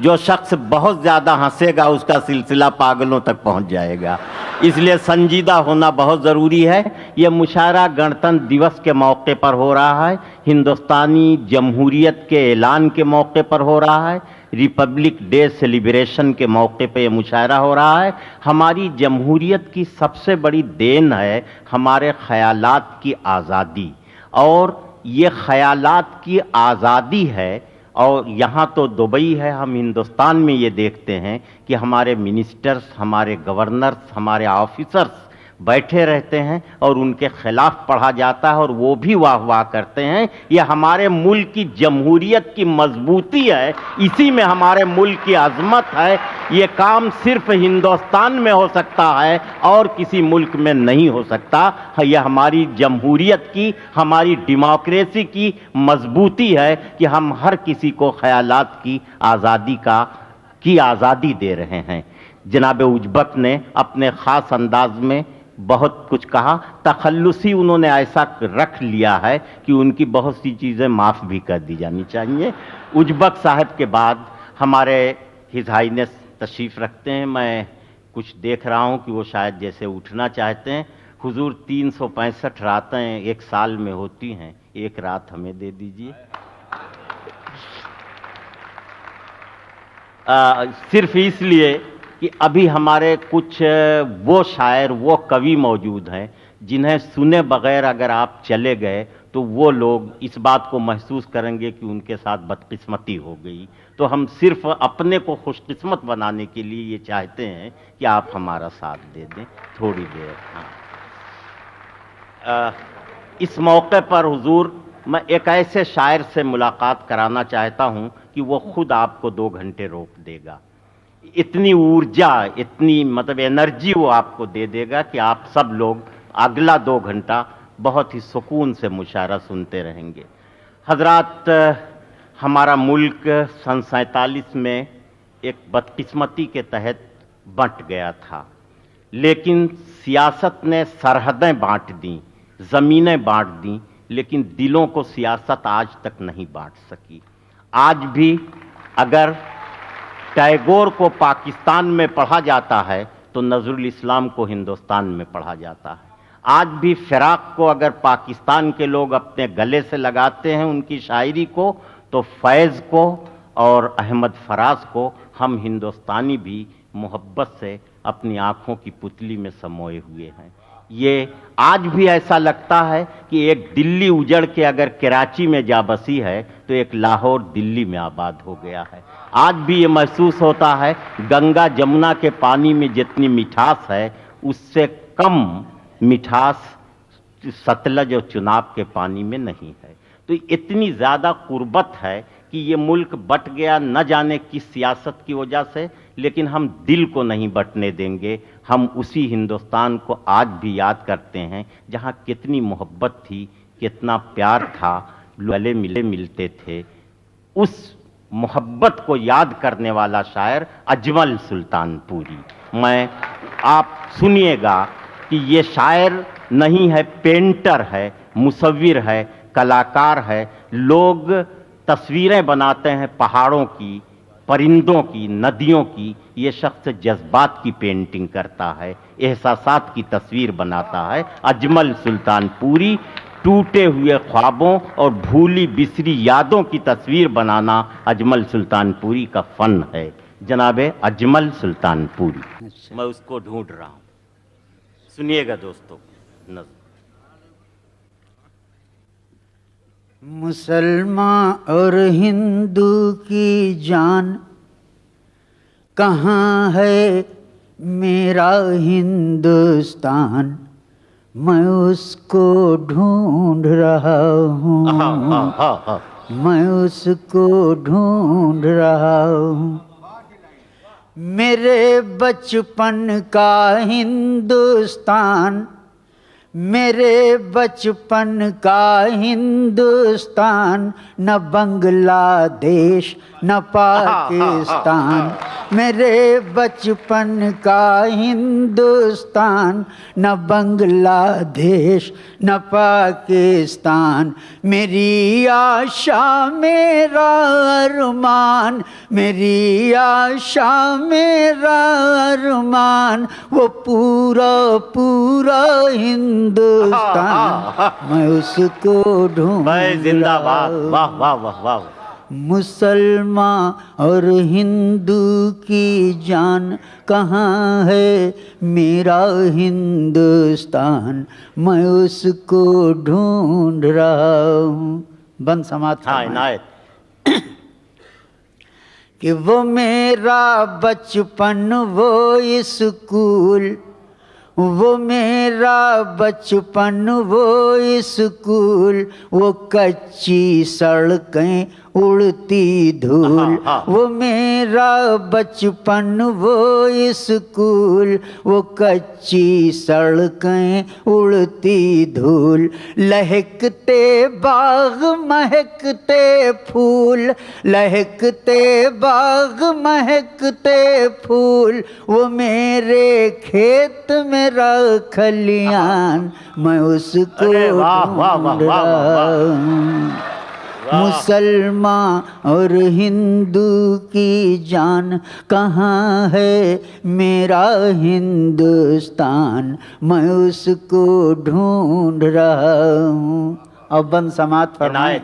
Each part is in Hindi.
जो शख्स बहुत ज़्यादा हंसेगा उसका सिलसिला पागलों तक पहुंच जाएगा। इसलिए संजीदा होना बहुत ज़रूरी है। ये मुशायरा गणतंत्र दिवस के मौके पर हो रहा है, हिंदुस्तानी जमहूरियत के ऐलान के मौके पर हो रहा है, रिपब्लिक डे सेलिब्रेशन के मौके पे ये मुशायरा हो रहा है। हमारी जमहूरियत की सबसे बड़ी देन है हमारे ख़यालात की आज़ादी, और ये ख़यालात की आज़ादी है। और यहाँ तो दुबई है, हम हिंदुस्तान में ये देखते हैं कि हमारे मिनिस्टर्स, हमारे गवर्नर्स, हमारे ऑफिसर्स बैठे रहते हैं और उनके खिलाफ पढ़ा जाता है और वो भी वाह वाह करते हैं। ये हमारे मुल्क की जमहूरियत की मजबूती है, इसी में हमारे मुल्क की अजमत है। ये काम सिर्फ हिंदुस्तान में हो सकता है और किसी मुल्क में नहीं हो सकता। यह हमारी जमहूरियत की, हमारी डेमोक्रेसी की मजबूती है कि हम हर किसी को ख्यालात की आज़ादी दे रहे हैं। जनाब उज़्बक ने अपने ख़ास अंदाज में बहुत कुछ कहा, तखल्लुसी उन्होंने ऐसा रख लिया है कि उनकी बहुत सी चीज़ें माफ़ भी कर दी जानी चाहिए। उज़्बक साहब के बाद हमारे हिज हाइनेस तशरीफ़ रखते हैं। मैं कुछ देख रहा हूं कि वो शायद जैसे उठना चाहते हैं। हुजूर 365 रातें एक साल में होती हैं, एक रात हमें दे दीजिए। सिर्फ इसलिए कि अभी हमारे कुछ वो शायर, वो कवि मौजूद हैं जिन्हें सुने बगैर अगर आप चले गए तो वो लोग इस बात को महसूस करेंगे कि उनके साथ बदकिस्मती हो गई। तो हम सिर्फ अपने को खुशकिस्मत बनाने के लिए ये चाहते हैं कि आप हमारा साथ दे दें थोड़ी देर। हाँ, इस मौके पर हुजूर मैं एक ऐसे शायर से मुलाकात कराना चाहता हूं कि वो खुद आपको 2 घंटे रोक देगा। इतनी ऊर्जा, इतनी मतलब एनर्जी वो आपको दे देगा कि आप सब लोग अगला 2 घंटा बहुत ही सुकून से मुशायरा सुनते रहेंगे। हजरात, हमारा मुल्क सन 47 में एक बदकिस्मती के तहत बंट गया था, लेकिन सियासत ने सरहदें बांट दी, ज़मीनें बांट दी, लेकिन दिलों को सियासत आज तक नहीं बांट सकी। आज भी अगर टैगोर को पाकिस्तान में पढ़ा जाता है तो नज़रुल इस्लाम को हिंदुस्तान में पढ़ा जाता है। आज भी फिराक को अगर पाकिस्तान के लोग अपने गले से लगाते हैं उनकी शायरी को, तो फैज़ को और अहमद फराज को हम हिंदुस्तानी भी मोहब्बत से अपनी आँखों की पुतली में समोए हुए हैं। ये आज भी ऐसा लगता है कि एक दिल्ली उजड़ के अगर कराची में जा बसी है तो एक लाहौर दिल्ली में आबाद हो गया है। आज भी ये महसूस होता है गंगा जमुना के पानी में जितनी मिठास है उससे कम मिठास सतलज और चुनाब के पानी में नहीं है। तो इतनी ज़्यादा कुर्बत है कि ये मुल्क बट गया न जाने किस सियासत की वजह से, लेकिन हम दिल को नहीं बटने देंगे। हम उसी हिंदुस्तान को आज भी याद करते हैं जहाँ कितनी मोहब्बत थी, कितना प्यार था, गले मिलते थे। उस मोहब्बत को याद करने वाला शायर अजमल सुल्तानपुरी। आप सुनिएगा कि ये शायर नहीं है, पेंटर है, मुसव्विर है, कलाकार है। लोग तस्वीरें बनाते हैं पहाड़ों की, परिंदों की, नदियों की। ये शख्स जज्बात की पेंटिंग करता है, एहसासात की तस्वीर बनाता है। अजमल सुल्तानपुरी टूटे हुए ख्वाबों और भूली बिसरी यादों की तस्वीर बनाना अजमल सुल्तानपुरी का फन है। जनाबे अजमल सुल्तानपुरी। मैं उसको ढूंढ रहा हूं, सुनिएगा दोस्तों। मुसलमान और हिंदू की जान कहाँ है मेरा हिंदुस्तान, मैं उसको ढूंढ रहा हूँ, मैं उसको ढूंढ रहा हूँ। मेरे बचपन का हिंदुस्तान, मेरे बचपन का हिंदुस्तान, न बांग्लादेश न पाकिस्तान, मेरे बचपन का हिंदुस्तान, न बांग्लादेश न पाकिस्तान। मेरी आशा मेरा अरमान, मेरी आशा मेरा अरमान, वो पूरा पूरा हिंदुस्तान मैं उसको ढूंढ भाई जिंदाबाद, वाह वाह वाह वाह। मुसलमान और हिंदू की जान कहाँ है मेरा हिंदुस्तान, मैं उसको ढूंढ रहा हूँ। बंद समाप्त। हाँ इनायत। कि वो मेरा बचपन वो स्कूल, वो मेरा बचपन वो स्कूल, वो कच्ची सड़कें उड़ती धूल। वो मेरा बचपन वो स्कूल, वो कच्ची सड़कें उड़ती धूल। लहकते बाग महकते फूल, लहकते बाग महकते फूल, वो मेरे खेत मेरा खलियान, मैं उसको ढूंढ रहा हूँ। मुसलमान और हिंदू की जान कहाँ है मेरा हिंदुस्तान, मैं उसको ढूंढ रहा हूँ। अब बंद समात फरमाए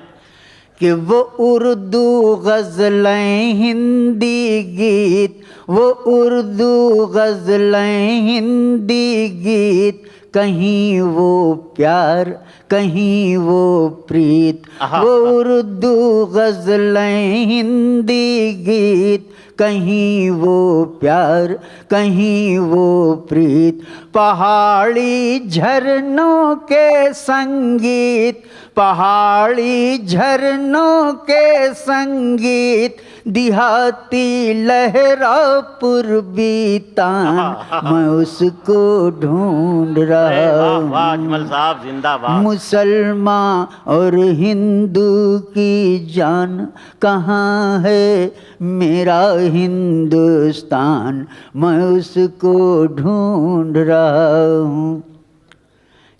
कि वो उर्दू गज़लें हिंदी गीत, वो उर्दू गज़लें हिंदी गीत, कहीं वो प्यार कहीं वो प्रीत। वो उर्दू गज़लें हिंदी गीत, कहीं वो प्यार कहीं वो प्रीत। पहाड़ी झरनों के संगीत, पहाड़ी झरनों के संगीत, दिहाती लहरा पूर्वी तान, मैं उसको ढूंढ रहा हूँ। अजमल साहब जिंदाबाद। मुसलमान और हिंदू की जान कहाँ है मेरा हिंदुस्तान, मैं उसको ढूंढ रहा हूँ।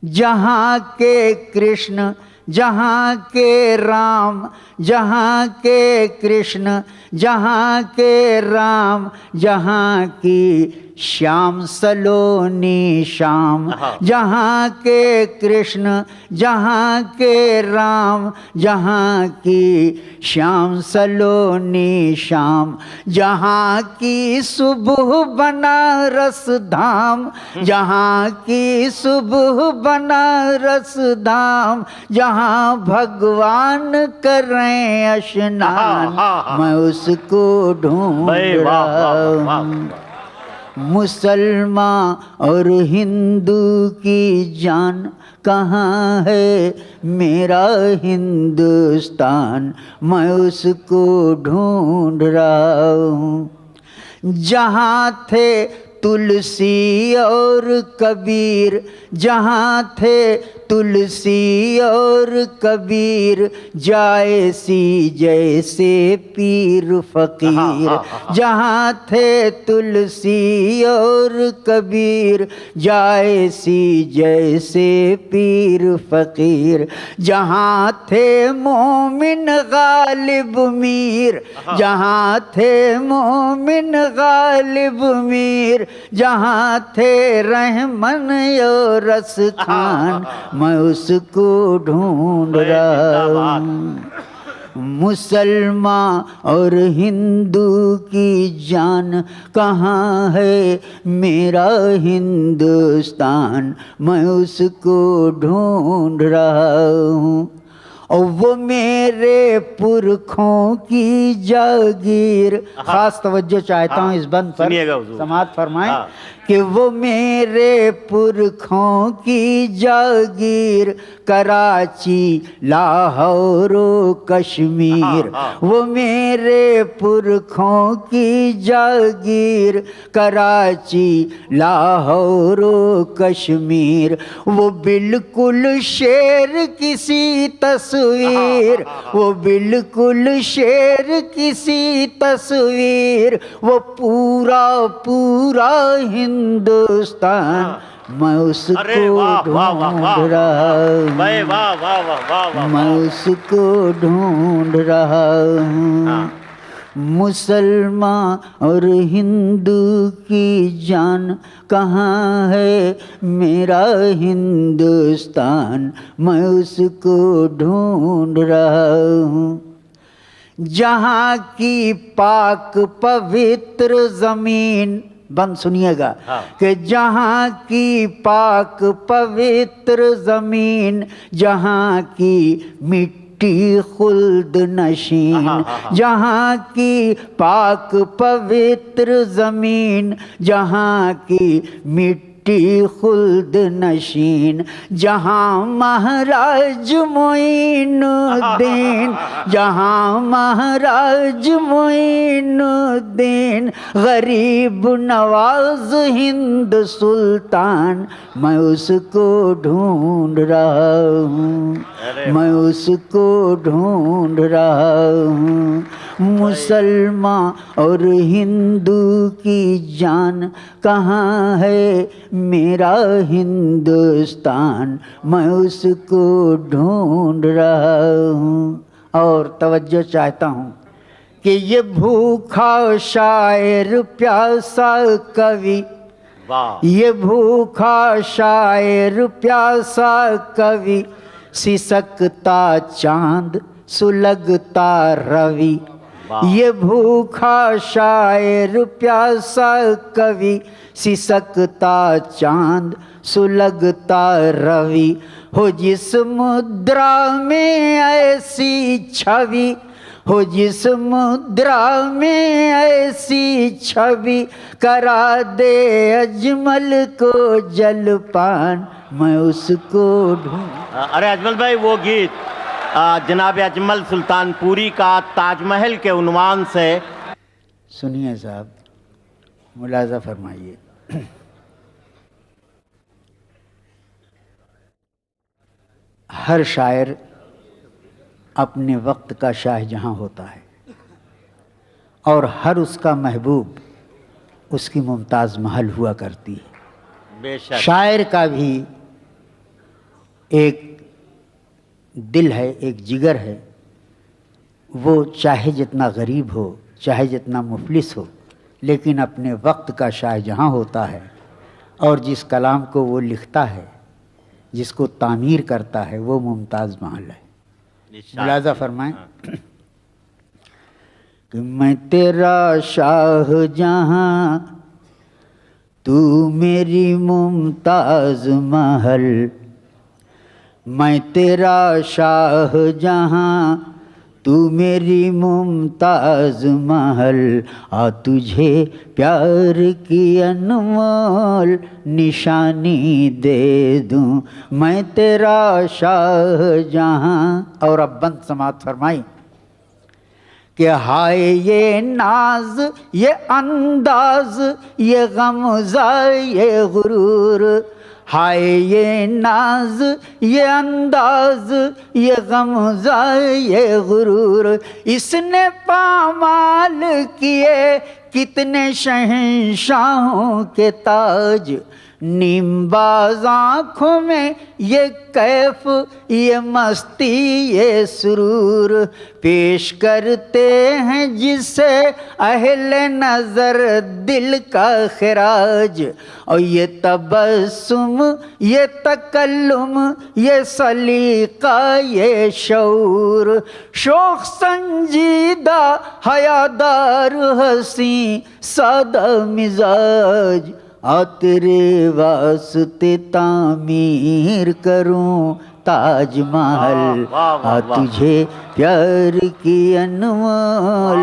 जहाँ के कृष्ण जहाँ के राम, जहाँ के कृष्ण जहाँ के राम, जहाँ की श्याम सलोनी श्याम। जहाँ के कृष्ण जहाँ के राम, जहाँ की श्याम सलोनी श्याम। जहाँ की सुबह बनारस धाम, जहाँ की सुबह बनारस धाम, जहाँ भगवान करें स्नान, मैं उसको ढूंढ रहा हूँ। मुसलमान और हिंदू की जान कहाँ है मेरा हिंदुस्तान, मैं उसको ढूंढ रहा हूँ। जहाँ थे तुलसी और कबीर, जहाँ थे तुलसी और कबीर, जायसी जैसे पीर फकीर। जहाँ थे तुलसी और कबीर, जायसी जैसे पीर फकीर। जहाँ थे मोमिन गालिब मीर, जहाँ थे मोमिन गालिब मीर, जहाँ थे रहमन और रस खान, मैं उसको ढूंढ रहा हूँ। मुसलमान और हिंदू की जान कहाँ है मेरा हिंदुस्तान, मैं उसको ढूंढ रहा हूँ। और वो मेरे पुरखों की जागीर, खास तवज्जो चाहता हूँ इस बंद पर, समात फरमाएं कि वो मेरे पुरखों की जागीर, कराची लाहौर कश्मीर। वो मेरे पुरखों की जागीर, कराची लाहौर कश्मीर। वो बिल्कुल शेर किसी तस्वीर तस्वीर, वो बिल्कुल शेर की सी तस्वीर, वो पूरा पूरा हिंदुस्तान मैं उसको ढूंढ रहा हूँ, मैं उसको ढूंढ रहा हूँ। मुसलमान और हिंदू की जान कहाँ है मेरा हिंदुस्तान, मैं उसको ढूंढ रहा हूँ। जहाँ की पाक पवित्र ज़मीन, बंद सुनिएगा, कि जहाँ की पाक पवित्र ज़मीन, जहाँ की मिट्टी खुल्द नशीन, जहाँ की पाक पवित्र ज़मीन, जहाँ की मिट्टी खुल्द नशीन, जहाँ महाराज मोइनुद्दीन, जहाँ महाराज मोइनुद्दीन गरीब नवाज हिंद सुल्तान, मैं उसको ढूंढ रहा हूँ, मैं उसको ढूंढ रहा हूँ। मुसलमान और हिंदू की जान कहाँ है मेरा हिंदुस्तान, मैं उसको ढूंढ रहा हूँ। और तवज्जो चाहता हूँ कि ये भूखा शायर प्यासा कवि, ये भूखा शायर प्यासा कवि, सिसकता चांद सुलगता रवि, ये भूखा शायर प्यासा कवि, सिसकता चांद सुलगता रवि, हो जिस मुद्रा में ऐसी छवि, हो जिस मुद्रा में ऐसी छवि, करा दे अजमल को जलपान, मैं उसको ढूंढ। अरे अजमल भाई, वो गीत जनाब अजमल सुल्तानपुरी का ताजमहल के उन्वान से सुनिए साहब, मुलाजा फरमाइए। हर शायर अपने वक्त का शाहजहां होता है और हर उसका महबूब उसकी मुमताज़ महल हुआ करती है। बेशक शायर का भी एक दिल है, एक जिगर है, वो चाहे जितना गरीब हो, चाहे जितना मुफलिस हो, लेकिन अपने वक्त का शाहजहां होता है। और जिस कलाम को वो लिखता है, जिसको तामीर करता है, वो मुमताज़ महल है। मुलाजा फरमाएं कि मैं तेरा शाहजहां, तू मेरी मुमताज़ महल, मैं तेरा शाहजहां, तू मेरी मुमताज़ महल, आ तुझे प्यार की अनमोल निशानी दे दूं, मैं तेरा शाहजहां। और अब बंद समात फरमाई कि हाय ये नाज, ये अंदाज, ये गमज़ा, ये गुरूर, हाय ये नाज, ये अंदाज, ये गमज़ा, ये गुरूर, इसने पामाल किए कितने शहंशाहों के ताज, नीमबाज आँखों में ये कैफ, ये मस्ती, ये सुरूर, पेश करते हैं जिसे अहले नज़र दिल का खिराज, और ये तबस्सुम, ये तकल्लुम, ये सलीका, ये शऊर, शौक़ संजीदा, हयादार, हसी, सादा मिजाज, आ तेरे वास्ते तामीर करूं ताजमहल, आ तुझे प्यार की अनमोल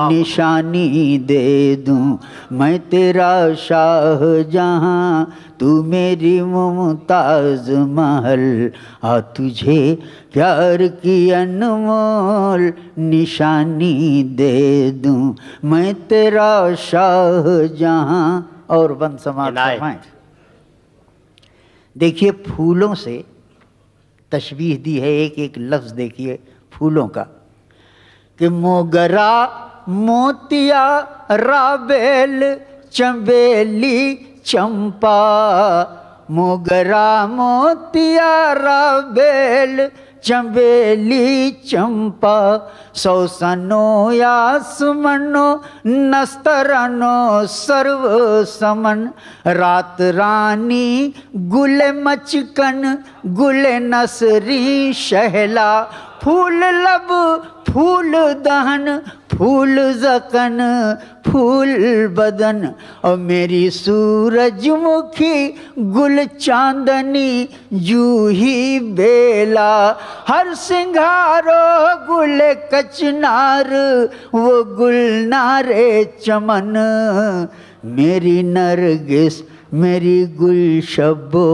निशानी दे दूं, मैं तेरा शाहजहां, तू मेरी मुमताज़ महल, आ तुझे प्यार की अनमोल निशानी दे दूं, मैं तेरा शाहजहां। और बंद समाज फरमाएं। देखिए, फूलों से तशबीह दी है, एक एक लफ्ज़ देखिए फूलों का, कि मोगरा मोतिया राबेल चंबेली चंपा, मोगरा मोतिया राबेल चंबेली चंपा, सौसनो यासमनो नस्तरनो सर्व समन, रात रानी गुले मचकन गुले नसरी शहला, फूल लब फूल दहन फूल जकन फूल बदन, और मेरी सूरजमुखी गुल चांदनी जूही बेला, हर सिंगारो गुल कचनार वो गुलनारे चमन, मेरी नरगिस मेरी गुलशबो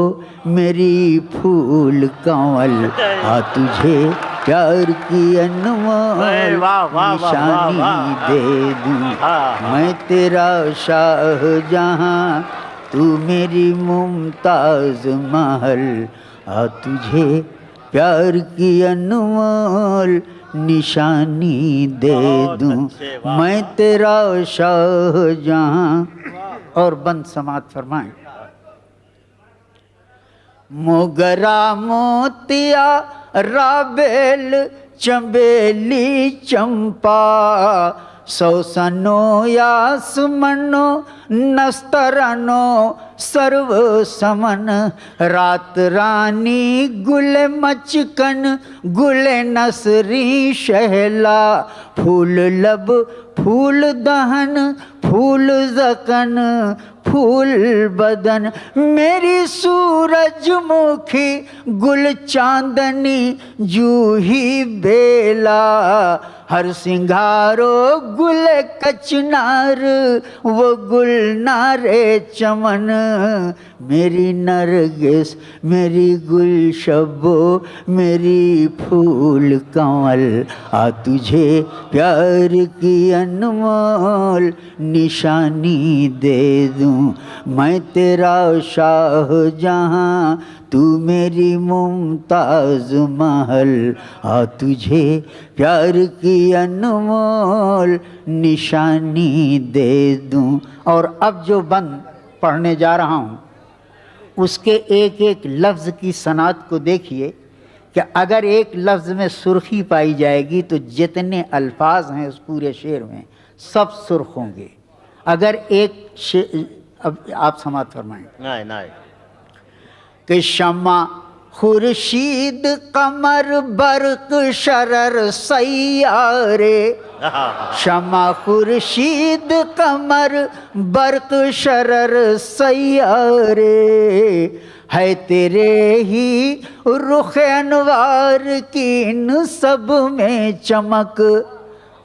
मेरी फूल कंवल, आ तुझे प्यार की अनमोल निशानी दे दूं, मैं तेरा शाहजहां तू मेरी मुमताज महल, आ तुझे प्यार की अनमोल निशानी दे दूं, मैं तेरा शाहजहां। और बंद समात फरमाएं। मोगरा मोतिया राबेल चंबेली चंपा, सौसनो यासमनो नस्तरनो सर्व समन, रात रानी गुले मचकन गुले नसरी शहला, फूल लब फूल दहन फूल जकन फूल बदन, मेरी सूरजमुखी गुल चांदनी जूही बेला, हर सिंगारो गुल कचनार वो गुलनारे चमन, मेरी नरगिस मेरी गुलशबो मेरी फूल कंवल, आ तुझे प्यार की अनमोल निशानी दे दूं, मैं तेरा शाहजहां तू मेरी मुमताज महल, आ तुझे प्यार की अनमोल निशानी दे दूं। और अब जो बंद पढ़ने जा रहा हूँ उसके एक एक लफ्ज़ की सनात को देखिए कि अगर एक लफ्ज़ में सुर्खी पाई जाएगी तो जितने अल्फाज हैं उस पूरे शेर में सब सुर्ख होंगे। अगर एक अब आप समात फरमाएं। नहीं कि शमा खुर्शीद कमर बर्क शरर सैयारे, शमा खुर्शीद कमर बर्क शरर सैयारे, है तेरे ही रुख अनवार की इन सब में चमक।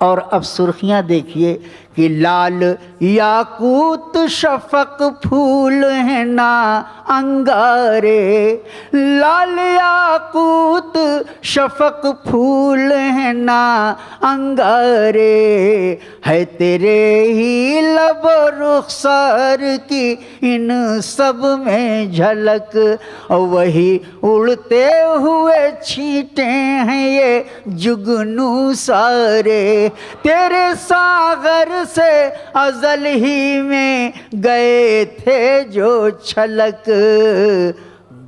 और अब सुर्खियाँ देखिए कि लाल याकूत शफक फूल है ना अंगारे, लाल याकूत शफक फूल है ना अंगारे, है तेरे ही लब रुखसार की इन सब में झलक, और वही उड़ते हुए छींटे हैं ये जुगनू सारे, तेरे सागर से अज़ल ही में गए थे जो छलक,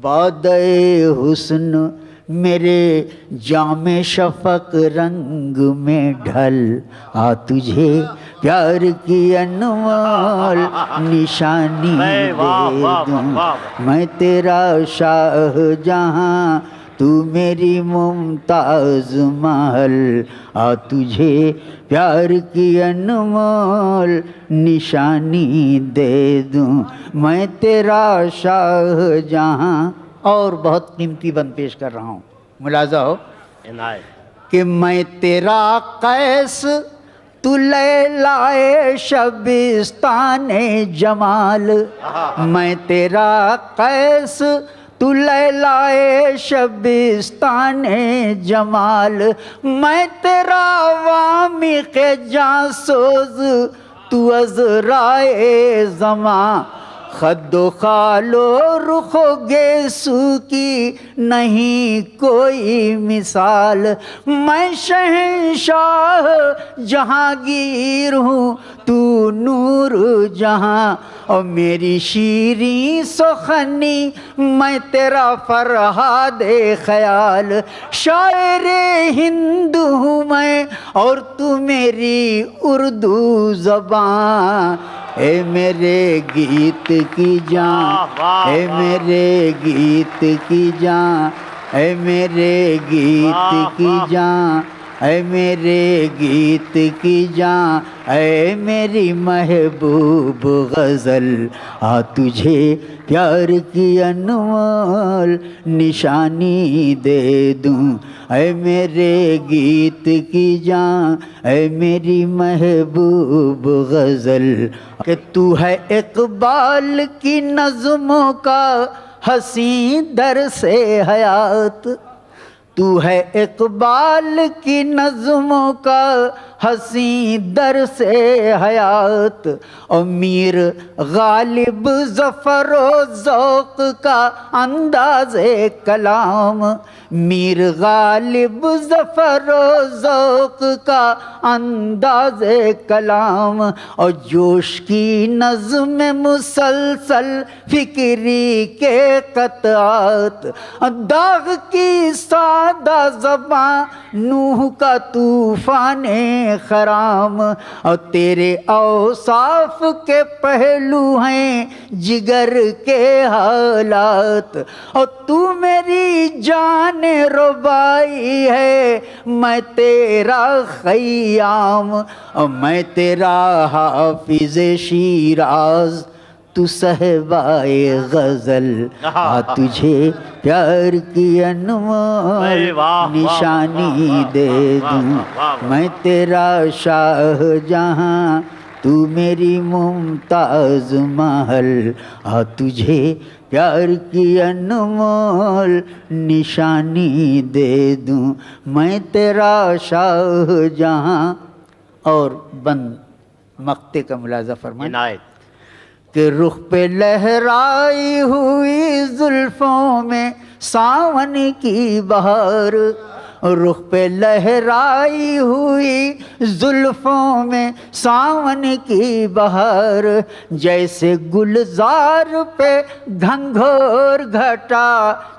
बादए हुस्न मेरे जामे शफक रंग में ढल, आ तुझे प्यार की अनमोल निशानी दे दूं, मैं तेरा शाहजहां तू मेरी मुमताज महल, आ तुझे प्यार की अनमोल निशानी दे दूं, मैं तेरा शाहजहां। और बहुत कीमती बंद पेश कर रहा हूँ, मुलाजा हो कि मैं तेरा कैस तू लैलाए शबिस्ताने जमाल, मैं तेरा कैस तू लैलाए शबिस्ताने जमाल, मैं तेरा वामी के जासोज तू अज़राए ज़मा, खद्दो खालो रुखो गेसू की नहीं कोई मिसाल। मैं शहंशाह जहांगीर हूँ, तू नूर जहाँ। और मेरी शीरीं सुखनी मैं तेरा फरहादे ख्याल। शायरे हिंदू हूँ मैं और तू मेरी उर्दू ज़बान। ए मेरे गीत की जान, ए मेरे गीत की जान, ए मेरे गीत की जान, ऐ मेरे गीत की जान, ऐ मेरी महबूब गज़ल। आ तुझे प्यार की अनमोल निशानी दे दूं। ऐ मेरे गीत की जान, ऐ मेरी महबूब गज़ल। कि तू है इक़बाल की नज़्मों का हसी दर से हयात। तू है इक़बाल की नज़्मों का हसी दर से हयात। और मीर गालिब ज़फ़रो ज़ौक़ का अंदाज़े कलाम। मीर गालिब ज़फ़रो ज़ौक़ का अंदाज़े कलाम। और जोश की नज़्म मुसलसल फ़िक्री के क़तआत। दाग़ की सादा ज़बां नूह का तूफ़ाने खराम। और तेरे औसाफ के पहलू हैं जिगर के हालात। और तू मेरी जान रुबाई है, मैं तेरा ख़य्याम। और मैं तेरा हाफिज़ शिराज, तू सहबाए गज़ल। आ तुझे प्यार की अनमोल निशानी दे दूं। मैं तेरा शाहजहां, तू मेरी मुमताज़ महल। आ तुझे प्यार की अनमोल निशानी दे दूं। मैं तेरा शाहजहां। और बंद मक्ते का मुलाज़ा फरमाएं कि रुख पे लहराई हुई जुल्फों में सावन की बहार। रुख पे लहराई हुई जुल्फों में सावन की बहार। जैसे गुलजार पे घंघोर घटा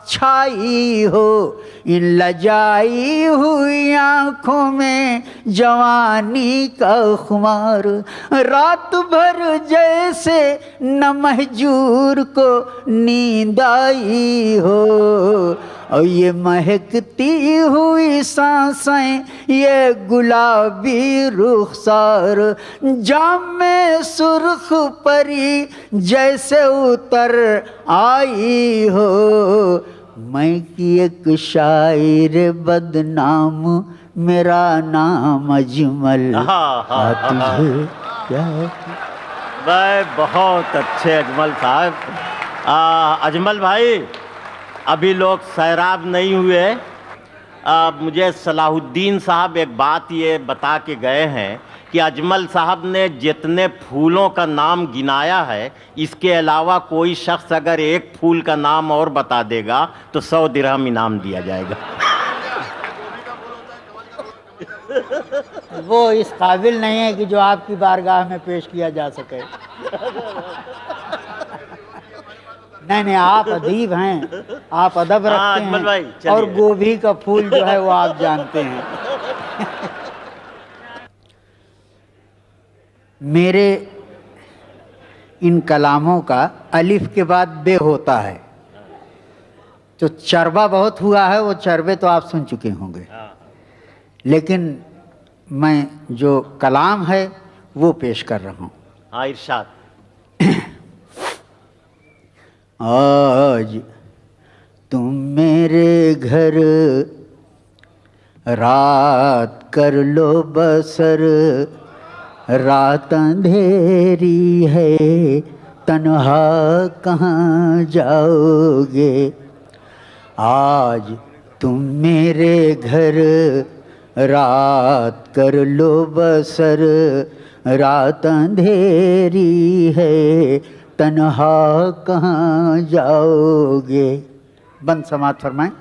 छाई हो, इन लजाई हुई आँखों में जवानी का खुमार। रात भर जैसे न महजूर को नींद आई हो। और ये महकती हुई सांसें, ये गुलाबी रुखसार। जाम में सुर्ख परी जैसे उतर आई हो। मैं की एक शायर बदनाम, मेरा नाम अजमल। तुझे क्या भाई बहुत अच्छे अजमल साहब। अजमल भाई, अभी लोग सैराब नहीं हुए। मुझे सलाहुद्दीन साहब एक बात ये बता के गए हैं कि अजमल साहब ने जितने फूलों का नाम गिनाया है, इसके अलावा कोई शख्स अगर एक फूल का नाम और बता देगा तो 100 दिरहम इनाम दिया जाएगा। वो इस काबिल नहीं है कि जो आपकी बारगाह में पेश किया जा सके। नहीं, आप अदीब हैं, आप अदब रखते हैं। और गोभी का फूल जो है वो आप जानते हैं। मेरे इन कलामों का अलिफ के बाद बे होता है। तो चरबा बहुत हुआ है, वो चरबे तो आप सुन चुके होंगे। लेकिन मैं जो कलाम है वो पेश कर रहा हूँ। हाँ, इरशाद। आज तुम मेरे घर रात कर लो बसर। रात अंधेरी है, तन्हा कहाँ जाओगे। आज तुम मेरे घर रात कर लो बसर। रात अंधेरी है, तन्हा कहाँ जाओगे। बंद समाप्त फरमाएं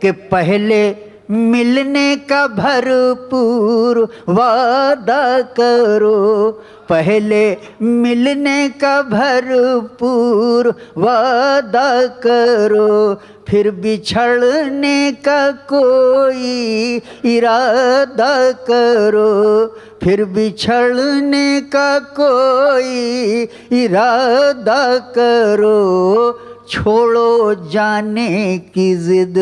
कि पहले मिलने का भरपूर वादा करो, पहले मिलने का भरपूर वादा करो, फिर बिछड़ने का कोई इरादा करो, फिर बिछड़ने का कोई इरादा करो। छोड़ो जाने की जिद,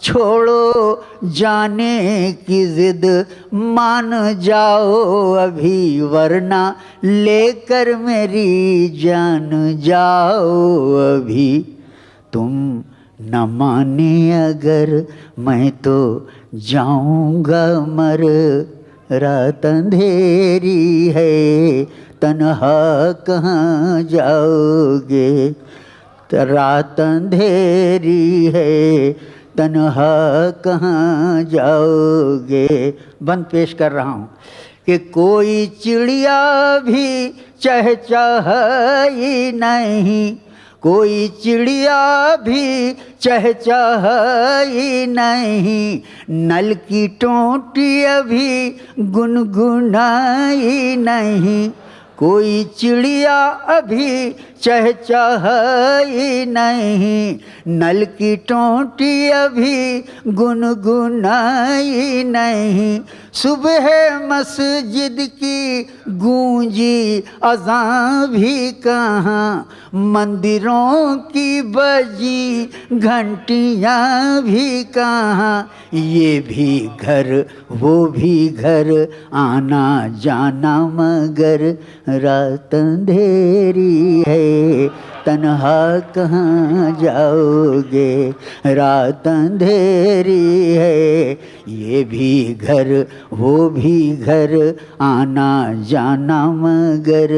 छोड़ो जाने की जिद, मान जाओ अभी वरना लेकर मेरी जान जाओ अभी। तुम न माने अगर मैं तो जाऊंगा मर, रात अंधेरी है तन्हा कहाँ जाओगे, रात अंधेरी है तन्हा कहाँ जाओगे। बंद पेश कर रहा हूँ कि कोई चिड़िया भी चहचहाई नहीं, कोई चिड़िया भी चहचहाई नहीं, नल की टोंटी अभी गुनगुनाई नहीं, कोई चिड़िया अभी चहचहाई नहीं, नल की टोंटी अभी गुनगुनाई नहीं। सुबह मस्जिद की गूंजी अज़ां भी कहाँ, मंदिरों की बजी घंटियाँ भी कहाँ, ये भी घर वो भी घर, आना जाना मगर रात अंधेरी है तन्हा कहाँ जाओगे, रात अंधेरी है। ये भी घर वो भी घर, आना जाना मगर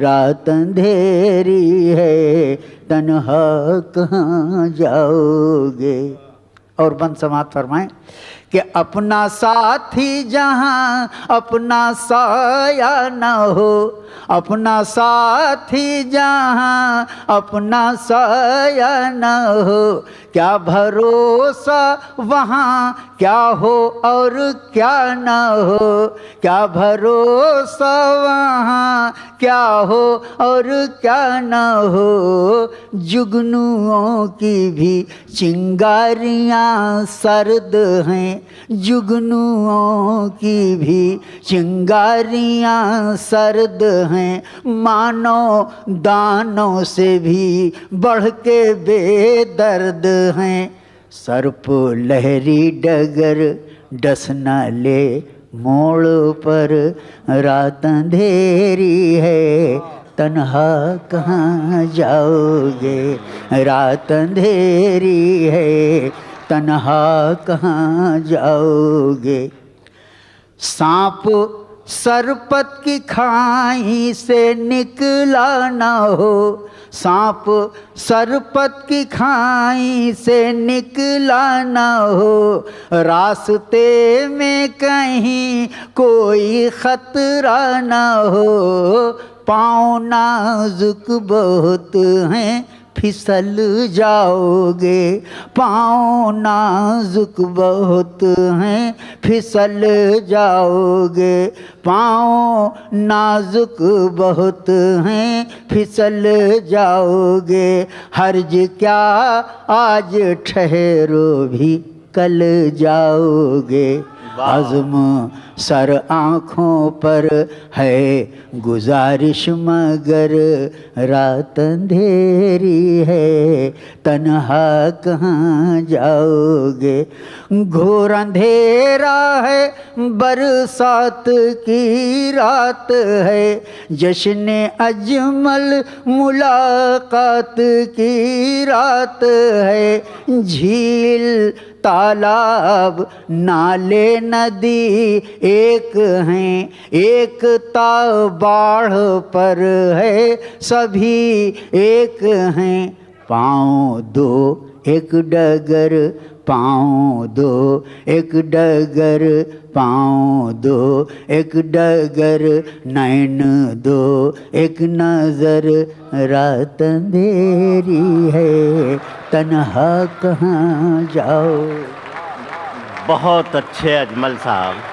रात अंधेरी है तन्हा कहाँ जाओगे। और बंद समाप्त फरमाएं कि अपना साथी जहाँ अपना साया न हो, अपना साथी जहाँ अपना साया न हो, क्या भरोसा वहाँ क्या हो और क्या न हो, क्या भरोसा वहाँ क्या हो और क्या न हो। जुगनुओं की भी चिंगारियाँ सर्द हैं, जुगनुओं की भी चिंगारियाँ सर्द हैं, मानो दानों से भी बढ़ के बेदर्द हैं। सर्प लहरी डगर डस न ले मोड़ पर, रात अंधेरी है तन्हा कहाँ जाओगे, रात अंधेरी है तन्हा कहाँ जाओगे। सांप सरपत की खाई से निकला न हो, सांप सरपत की खाई से निकला न हो, रास्ते में कहीं कोई खतरा न हो। पाँव नाजुक बहुत हैं फिसल जाओगे, पाँव नाजुक बहुत हैं फिसल जाओगे, पाँव नाजुक बहुत हैं फिसल जाओगे। हर्ज क्या आज ठहरो भी कल जाओगे, आज़म सर आँखों पर है गुजारिश मगर रात अंधेरी है तन्हा कहाँ जाओगे। घोर अंधेरा है बरसात की रात है, जश्न अजमल मुलाकात की रात है। झील तालाब नाले नदी एक हैं, एक ताव बाढ़ पर है सभी एक हैं। पाँव दो एक डगर पाँव दो, एक डगर पाँव दो, एक डगर नैन दो, एक नज़र रात अंधेरी है, तन्हा कहाँ जाओ। बहुत अच्छे अजमल साहब।